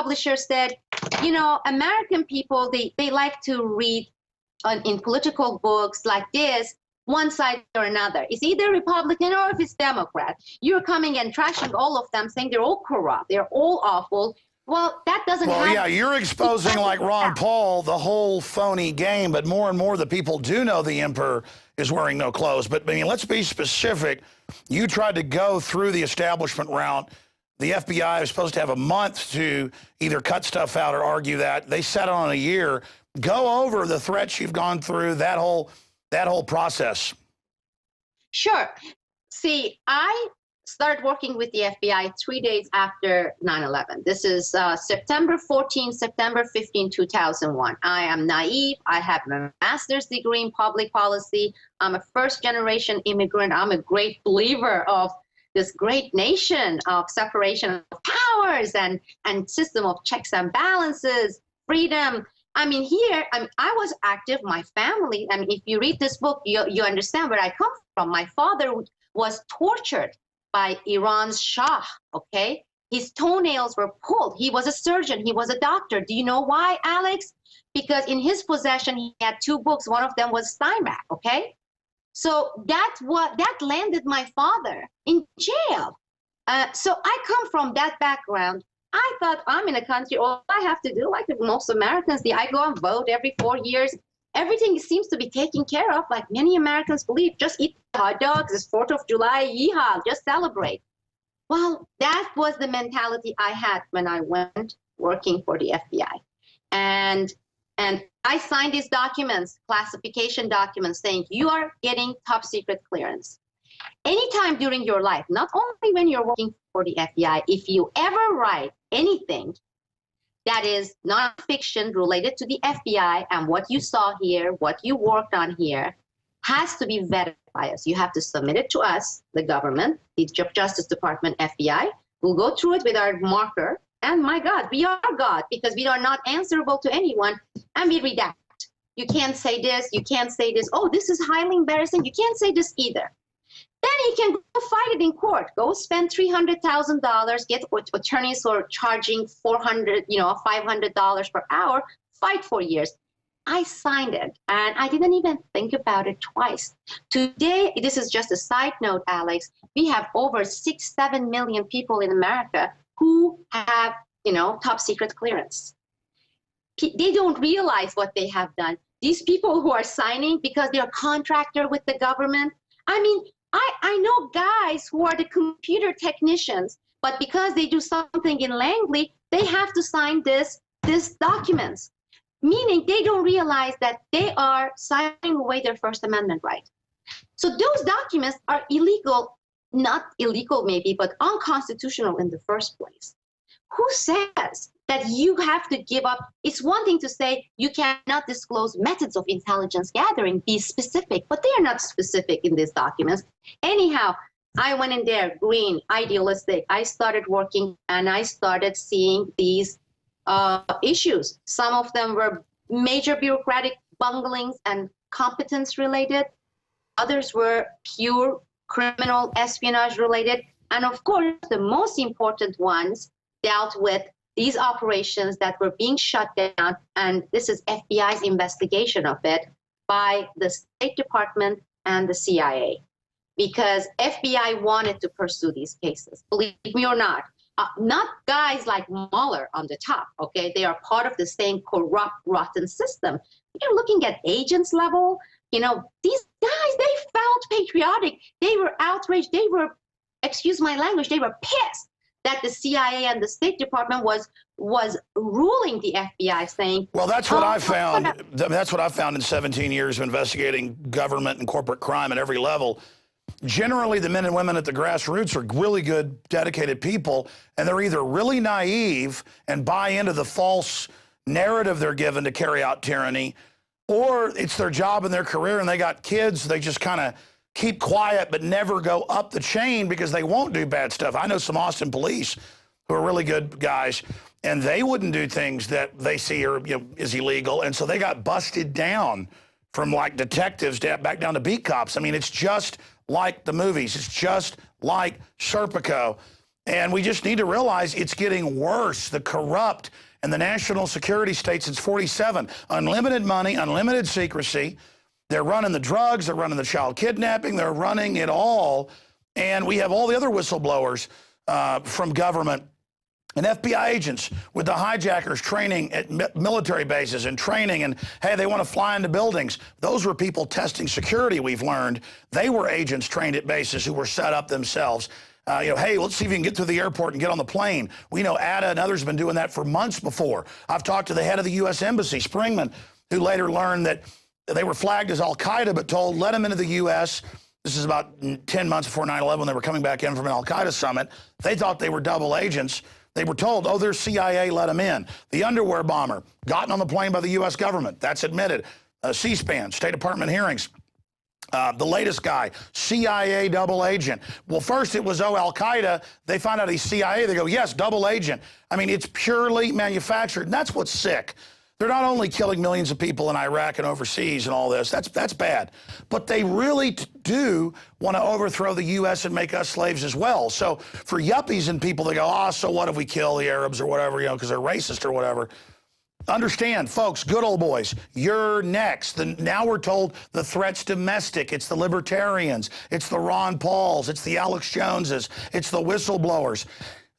publisher said, you know, American people, they like to read in political books like this, one side or another. It's either Republican or if it's Democrat. You're coming and trashing all of them, saying they're all corrupt, they're all awful. Well, that doesn't happen. Well, yeah, you're exposing, like Ron Paul, the whole phony game, but more and more the people do know the emperor is wearing no clothes. But, I mean, let's be specific. You tried to go through the establishment route. The FBI was supposed to have a month to either cut stuff out or argue that. They set on a year. Go over the threats you've gone through, that whole process. Sure. See, I started working with the FBI 3 days after 9/11. This is September 14, September 15, 2001. I am naive. I have a master's degree in public policy. I'm a first-generation immigrant. I'm a great believer of this great nation of separation of powers and system of checks and balances, freedom. I mean, here, I was active, my family. I mean, if you read this book, you understand where I come from. My father was tortured by Iran's Shah, okay? His toenails were pulled. He was a surgeon. He was a doctor. Do you know why, Alex? Because in his possession, he had 2 books. One of them was Steinbeck, okay? So that landed my father in jail. So I come from that background. I thought I'm in a country, all I have to do, like most Americans, I go and vote every 4 years. Everything seems to be taken care of, like many Americans believe. Just eat hot dogs, it's 4th of July, yeehaw, just celebrate. Well, that was the mentality I had when I went working for the FBI. And I signed these documents, classification documents, saying you are getting top secret clearance. Anytime during your life, not only when you're working for the FBI, if you ever write anything that is nonfiction related to the FBI and what you saw here, what you worked on here, has to be vetted by us. You have to submit it to us, the government, the Justice Department, FBI. We'll go through it with our marker. And my God, we are God because we are not answerable to anyone. And we redact. You can't say this. You can't say this. Oh, this is highly embarrassing. You can't say this either. Then he can go fight it in court. Go spend $300,000, get attorneys who are charging $500 per hour, fight for years. I signed it, and I didn't even think about it twice. Today, this is just a side note, Alex, we have over 6-7 million people in America who have, top secret clearance. They don't realize what they have done. These people who are signing because they're a contractor with the government, I mean, I know guys who are the computer technicians, but because they do something in Langley, they have to sign these documents, meaning they don't realize that they are signing away their First Amendment right. So those documents are illegal, not illegal maybe, but unconstitutional in the first place. Who says that you have to give up? It's one thing to say you cannot disclose methods of intelligence gathering, be specific, but they are not specific in these documents. Anyhow, I went in there, green, idealistic. I started working and I started seeing these issues. Some of them were major bureaucratic bunglings and competence related. Others were pure criminal espionage related. And of course, the most important ones dealt with these operations that were being shut down, and this is FBI's investigation of it by the State Department and the CIA, because FBI wanted to pursue these cases, believe me or not. Not guys like Mueller on the top, okay? They are part of the same corrupt, rotten system. You're looking at agents level, these guys, they felt patriotic. They were outraged. They were, excuse my language, they were pissed that the CIA and the State Department was ruling the FBI, saying, well, that's what I found. That's what I found in 17 years of investigating government and corporate crime at every level. Generally, the men and women at the grassroots are really good, dedicated people, and they're either really naive and buy into the false narrative they're given to carry out tyranny, or it's their job and their career and they got kids, they just kind of keep quiet but never go up the chain because they won't do bad stuff. I know some Austin police who are really good guys, and they wouldn't do things that they see are, is illegal, and so they got busted down from like detectives back down to beat cops. I mean, it's just like the movies. It's just like Serpico. And we just need to realize it's getting worse. The corrupt and the national security state since 47, unlimited money, unlimited secrecy. They're running the drugs, they're running the child kidnapping, they're running it all. And we have all the other whistleblowers from government and FBI agents with the hijackers training at military bases and training, and hey, they want to fly into buildings. Those were people testing security, we've learned. They were agents trained at bases who were set up themselves. Hey, let's see if you can get through the airport and get on the plane. We know Ada and others have been doing that for months before. I've talked to the head of the U.S. Embassy, Springman, who later learned that they were flagged as al-Qaeda, but told, let them into the U.S. This is about 10 months before 9/11 when they were coming back in from an al-Qaeda summit. They thought they were double agents. They were told, oh, they're CIA, let them in. The underwear bomber, gotten on the plane by the U.S. government. That's admitted. C-SPAN, State Department hearings. The latest guy, CIA double agent. Well, first it was, oh, al-Qaeda. They find out he's CIA. They go, yes, double agent. I mean, it's purely manufactured. And that's what's sick. They're not only killing millions of people in Iraq and overseas and all this. That's bad. But they really do want to overthrow the U.S. and make us slaves as well. So for yuppies and people that go, oh, so what if we kill the Arabs or whatever, because they're racist or whatever. Understand, folks, good old boys, you're next. Now we're told the threat's domestic. It's the libertarians. It's the Ron Pauls. It's the Alex Joneses. It's the whistleblowers.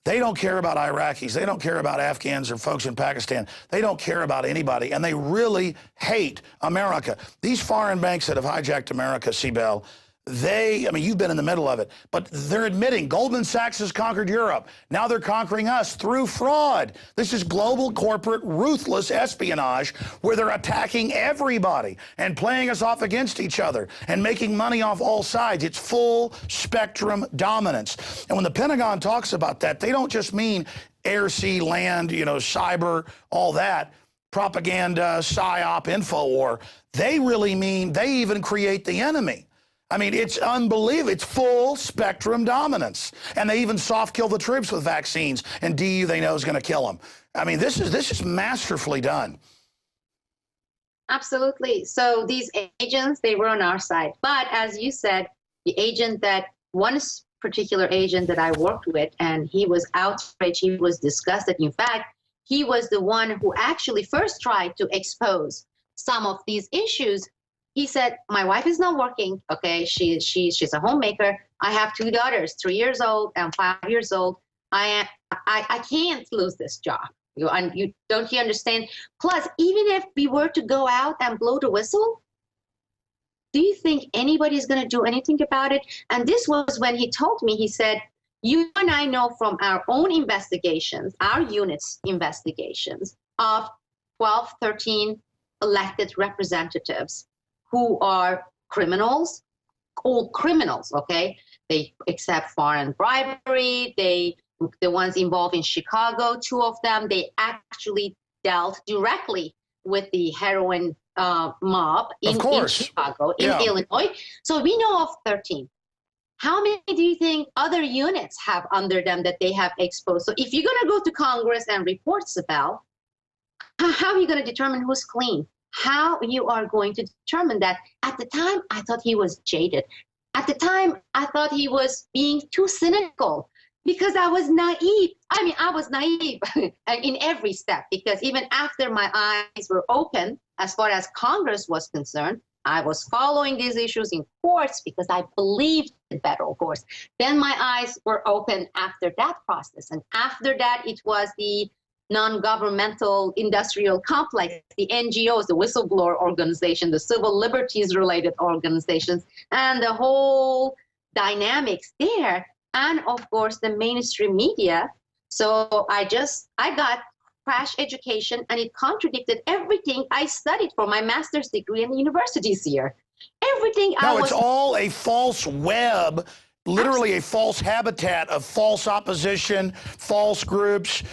They don't care about Iraqis. They don't care about Afghans or folks in Pakistan. They don't care about anybody, and they really hate America. These foreign banks that have hijacked America, Sibel, I mean, you've been in the middle of it, but they're admitting Goldman Sachs has conquered Europe. Now they're conquering us through fraud. This is global corporate ruthless espionage where they're attacking everybody and playing us off against each other and making money off all sides. It's full spectrum dominance. And when the Pentagon talks about that, they don't just mean air, sea, land, cyber, all that, propaganda, PSYOP, InfoWar. They really mean they even create the enemy. I mean, it's unbelievable. It's full spectrum dominance. And they even soft kill the troops with vaccines and DU they know is going to kill them. I mean, this is masterfully done. Absolutely. So these agents, they were on our side. But as you said, one particular agent that I worked with, and he was outraged, he was disgusted. In fact, he was the one who actually first tried to expose some of these issues. He said, my wife is not working, okay? She's a homemaker. I have 2 daughters, 3 years old and 5 years old. I can't lose this job. Don't you understand? Plus, even if we were to go out and blow the whistle, do you think anybody's going to do anything about it? And this was when he told me, he said, you and I know from our own investigations, our unit's investigations of 12, 13 elected representatives who are criminals, all criminals, okay? They accept foreign bribery. The ones involved in Chicago, 2 of them, they actually dealt directly with the heroin mob in Chicago, in Illinois. So we know of 13. How many do you think other units have under them that they have exposed? So if you're going to go to Congress and report, Sibel, how are you going to determine who's clean? How you are going to determine that? At the time, I thought he was jaded. At the time, I thought he was being too cynical because I was naive. I mean, I was naive in every step, because even after my eyes were open, as far as Congress was concerned, I was following these issues in courts because I believed in federal courts. Then my eyes were open after that process. And after that, it was the non-governmental industrial complex, the NGOs, the whistleblower organization, the civil liberties related organizations, and the whole dynamics there. And of course, the mainstream media. So I got crash education, and it contradicted everything I studied for my master's degree in the universities here. Everything it's all a false web. Literally a false habitat of false opposition, false groups.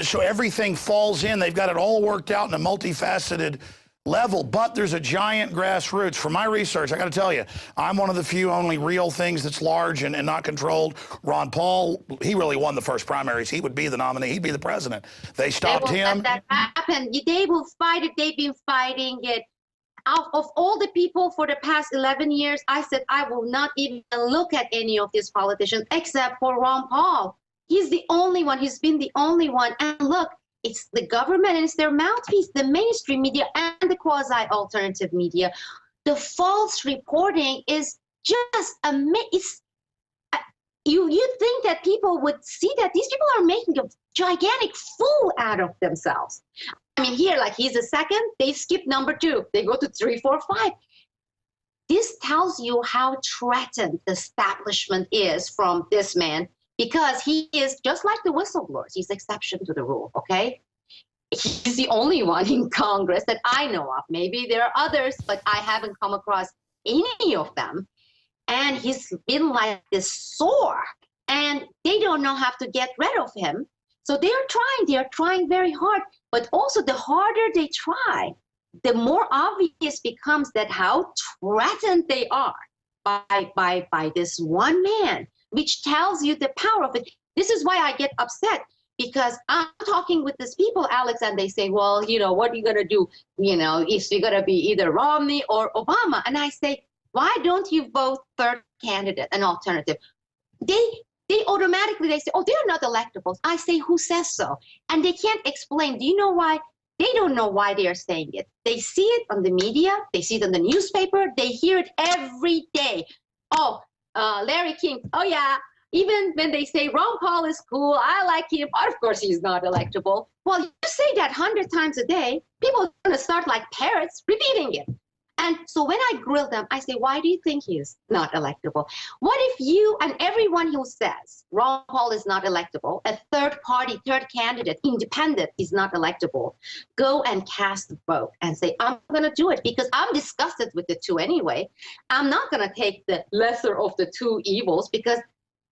So everything falls in. They've got it all worked out in a multifaceted level, but there's a giant grassroots. For my research, I got to tell you, I'm one of the few only real things that's large and not controlled. Ron Paul, he really won the first primaries. He would be the nominee. He'd be the president. They stopped him. Let that happen. They will fight it. They've been fighting it. Of all the people for the past 11 years, I said I will not even look at any of these politicians except for Ron Paul. He's the only one. He's been the only one. And look, it's the government and it's their mouthpiece, the mainstream media and the quasi-alternative media. The false reporting is just you'd think that people would see that these people are making a gigantic fool out of themselves. I mean, here, like he's a second, they skip number 2. They go to 3, 4, 5. This tells you how threatened the establishment is from this man, because he is just like the whistleblowers. He's exception to the rule, okay? He's the only one in Congress that I know of. Maybe there are others, but I haven't come across any of them. And he's been like this sore, and they don't know how to get rid of him. So they're trying very hard, but also the harder they try, the more obvious becomes that how threatened they are by this one man, which tells you the power of it. This is why I get upset, because I'm talking with these people, Alex, and they say, well, you know, what are you going to do? You know, if you're going to be either Romney or Obama. And I say, why don't you vote third candidate, an alternative? They automatically, they say, oh, they're not electables. I say, who says so? And they can't explain. Do you know why? They don't know why they are saying it. They see it on the media. They see it on the newspaper. They hear it every day. Oh, Larry King. Oh, yeah. Even when they say Ron Paul is cool, I like him. Of course, he's not electable. Well, you say that 100 times a day, people are going to start like parrots repeating it. And so when I grill them, I say, why do you think he's not electable? What if you and everyone who says Ron Paul is not electable, a third party, third candidate, independent is not electable, go and cast a vote and say, I'm going to do it because I'm disgusted with the two anyway. I'm not going to take the lesser of the two evils because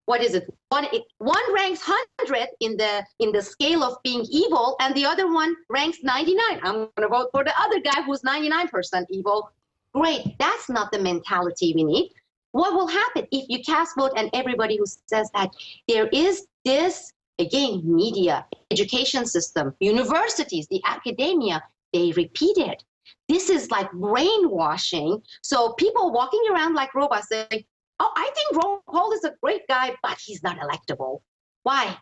what is it? One ranks 100 in the scale of being evil, and the other one ranks 99. I'm going to vote for the other guy who's 99% evil. Great. That's not the mentality we need. What will happen if you cast vote and everybody who says that there is this, again, media, education system, universities, the academia, they repeat it. This is like brainwashing. So people walking around like robots saying, oh, I think Ron Paul is a great guy, but he's not electable. Why?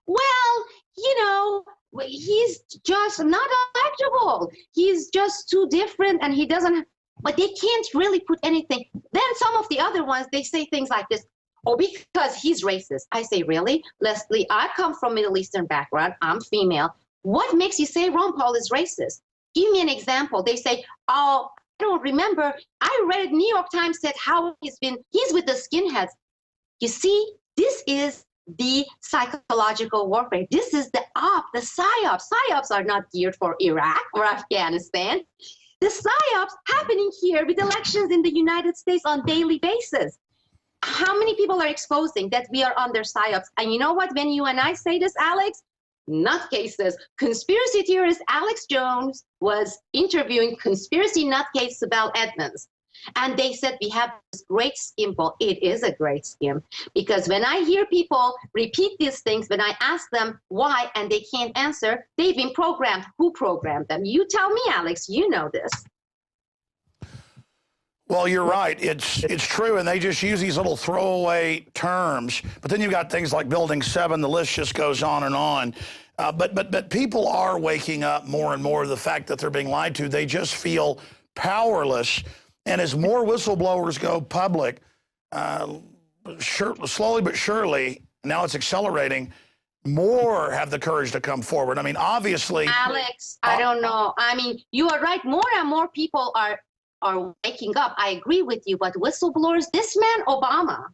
Well, you know, he's just not electable. He's just too different and he doesn't, but they can't really put anything. Then some of the other ones, they say things like this, oh, because he's racist. I say, really? Leslie, I come from Middle Eastern background. I'm female. What makes you say Ron Paul is racist? Give me an example. They say, oh, I don't remember. I read New York Times said how he's with the skinheads. You see, this is the psychological warfare. This is the psyops. Psyops are not geared for Iraq or Afghanistan. The psyops happening here with elections in the United States on daily basis. How many people are exposing that we are under psyops? And you know what, when you and I say this, Alex, nutcases. Conspiracy theorist Alex Jones was interviewing conspiracy nutcase Sibel Edmonds. And they said, we have this great scheme. Well, it is a great scheme. Because when I hear people repeat these things, when I ask them why and they can't answer, they've been programmed. Who programmed them? You tell me, Alex, you know this. Well, you're right. It's true, and they just use these little throwaway terms. But then you've got things like Building 7. The list just goes on and on. But people are waking up more and more to the fact that they're being lied to. They just feel powerless. And as more whistleblowers go public, slowly but surely, now it's accelerating, more have the courage to come forward. I mean, obviously... Alex, I don't know. I mean, you are right. More and more people are waking up. I agree with you, but whistleblowers, this man Obama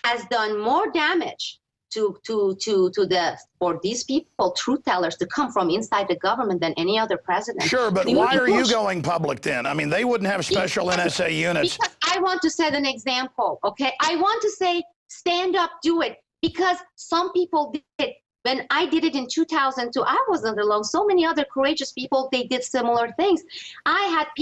has done more damage for these people, truth tellers, to come from inside the government than any other president. Sure, but why are you going public then? I mean, they wouldn't have special NSA units. Because I want to set an example, okay? I want to say, stand up, do it, because some people did it. When I did it in 2002, I wasn't alone. So many other courageous people, they did similar things. I had